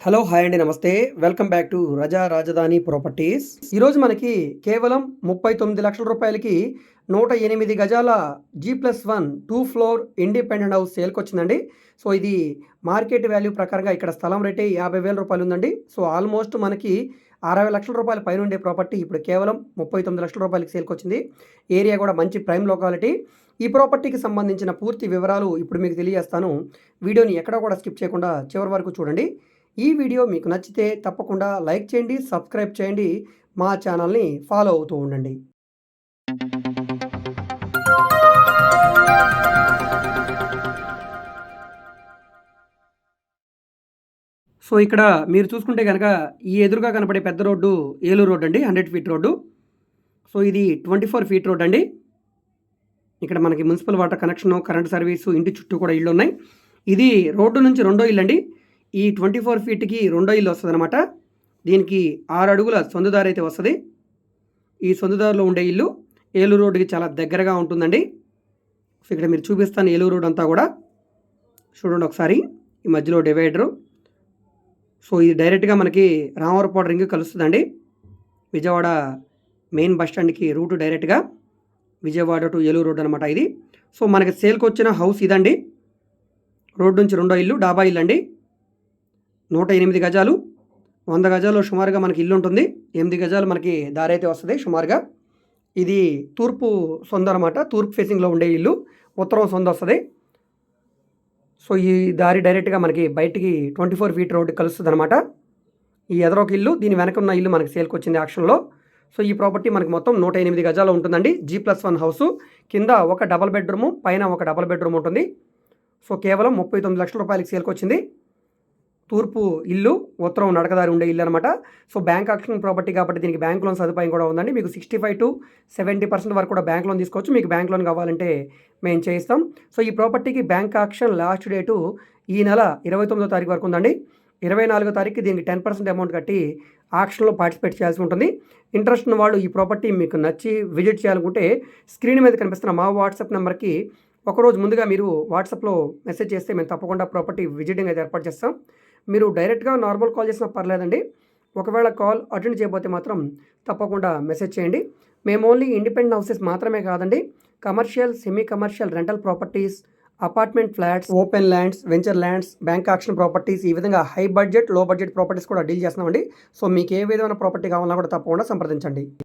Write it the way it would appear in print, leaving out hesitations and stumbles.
Hello hi అండి నమస్తే welcome back to రజా రాజధాని ప్రాపర్టీస్. ఈరోజు మనకి కేవలం 39 లక్షల రూపాయలకి 108 గజాల G+1 2 ఫ్లోర్ ఇండిపెండెంట్ హౌస్ సేల్కి వచ్చిందండి. సో ఇది మార్కెట్ వాల్యూ ప్రకారంగా ఇక్కడ స్థలం రేటే 50,000 రూపాయలు ఉందండి. సో ఆల్మోస్ట్ మనకి 60 లక్షల రూపాయల పైన ఉండే ప్రాపర్టీ ఇప్పుడు కేవలం 39 లక్షల రూపాయలకి సేల్కి వచ్చింది. ఏరియా కూడా మంచి ప్రైమ్ లొకాలిటీ. ఈ ప్రాపర్టీకి సంబంధించిన పూర్తి వివరాలు ఇప్పుడు మీకు తెలియజేస్తాను. వీడియోని ఎక్కడా కూడా స్కిప్ చేయకుండా చివరి వరకు చూడండి. ఈ వీడియో మీకు నచ్చితే తప్పకుండా లైక్ చేయండి, సబ్స్క్రైబ్ చేయండి, మా ఛానల్ని ఫాలో అవుతూ ఉండండి. సో ఇక్కడ మీరు చూసుకుంటే కనుక ఈ ఎదురుగా కనపడే పెద్ద రోడ్డు ఏలూరు రోడ్ అండి, 100 ఫీట్ రోడ్డు. సో ఇది 24 ఫీట్ రోడ్ అండి. ఇక్కడ మనకి municipal water connection, current service, ఇంటి చుట్టూ కూడా ఇళ్ళు ఉన్నాయి. ఇది రోడ్డు నుంచి రెండో ఇల్లు అండి. ఈ 24 ఫీట్కి రెండో ఇల్లు వస్తుంది అనమాట. దీనికి 6 అడుగుల సొందుదారి అయితే వస్తుంది. ఈ సొందుదారిలో ఉండే ఇల్లు ఏలూరు రోడ్డుకి చాలా దగ్గరగా ఉంటుందండి. సో ఇక్కడ మీరు చూపిస్తాను ఏలూరు రోడ్ అంతా కూడా చూడండి ఒకసారి. ఈ మధ్యలో డివైడరు. సో ఇది డైరెక్ట్గా మనకి రామవరపాడు రింగ్ కలుస్తుందండి. విజయవాడ మెయిన్ బస్ స్టాండ్కి రూటు డైరెక్ట్గా విజయవాడ టు ఏలూరు రోడ్ అనమాట ఇది. సో మనకి సేల్కి వచ్చిన హౌస్ ఇదండి. రోడ్డు నుంచి రెండో ఇల్లు, డాబా ఇల్లు అండి. 108 గజాలు, 100 గజాలు సుమారుగా మనకి ఇల్లు ఉంటుంది. 8 గజాలు మనకి దారి అయితే వస్తుంది సుమారుగా. ఇది తూర్పు సొంత అనమాట. తూర్పు ఫేసింగ్లో ఉండే ఇల్లు, ఉత్తరం సొంత వస్తుంది. సో ఈ దారి డైరెక్ట్గా మనకి బయటికి 24 ఫీట్ రోడ్డు కలుస్తుంది అనమాట. ఈ ఎదరొక ఇల్లు, దీని వెనక ఉన్న ఇల్లు మనకి సేల్కి వచ్చింది ఆక్షన్లో. సో ఈ ప్రాపర్టీ మనకి మొత్తం 108 గజాలు ఉంటుందండి. G+1 house. కింద ఒక డబల్ బెడ్రూము, పైన ఒక డబల్ బెడ్రూమ్ ఉంటుంది. సో కేవలం 39 లక్షల రూపాయలకి సేల్కి వచ్చింది. తూర్పు ఇల్లు, ఉత్తరం నడకదారి ఉండే ఇల్లు అనమాట. సో బ్యాంక్ ఆక్షన్ ప్రాపర్టీ కాబట్టి దీనికి బ్యాంక్ లోన్ సదుపాయం కూడా ఉందండి. మీకు 65 to 70% వరకు కూడా బ్యాంక్ లోన్ తీసుకోవచ్చు. మీకు బ్యాంక్ లోన్ కావాలంటే మేము చేయిస్తాం. సో ఈ ప్రాపర్టీకి బ్యాంక్ ఆక్షన్ లాస్ట్ డేటు ఈ నెల 29వ తారీఖు వరకు ఉందండి. 24వ తారీఖుకి దీనికి 10% అమౌంట్ కట్టి ఆక్షన్లో పార్టిసిపేట్ చేయాల్సి ఉంటుంది. ఇంట్రెస్ట్ ఉన్న వాళ్ళు ఈ ప్రాపర్టీ మీకు నచ్చి విజిట్ చేయాలనుకుంటే స్క్రీన్ మీద కనిపిస్తున్న మా వాట్సాప్ నెంబర్కి ఒకరోజు ముందుగా మీరు వాట్సాప్లో మెసేజ్ చేస్తే మేము తప్పకుండా ప్రాపర్టీ విజిటింగ్ అయితే ఏర్పాటు చేస్తాం. మీరు డైరెక్ట్గా నార్మల్ కాల్ చేసినా పర్లేదండి. ఒకవేళ కాల్ అటెండ్ చేయకపోతే మాత్రం తప్పకుండా మెసేజ్ చేయండి. మేము ఓన్లీ ఇండిపెండెంట్ హౌసెస్ మాత్రమే కాదండి, commercial, semi commercial, rental properties, apartment flats, open lands, venture lands, bank auction properties, ఈ విధంగా high budget, low budget properties కూడా డీల్ చేస్తున్నామండి. సో మీకు ఏ విధమైన ప్రాపర్టీ కావాలన్నా కూడా తప్పకుండా సంప్రదించండి.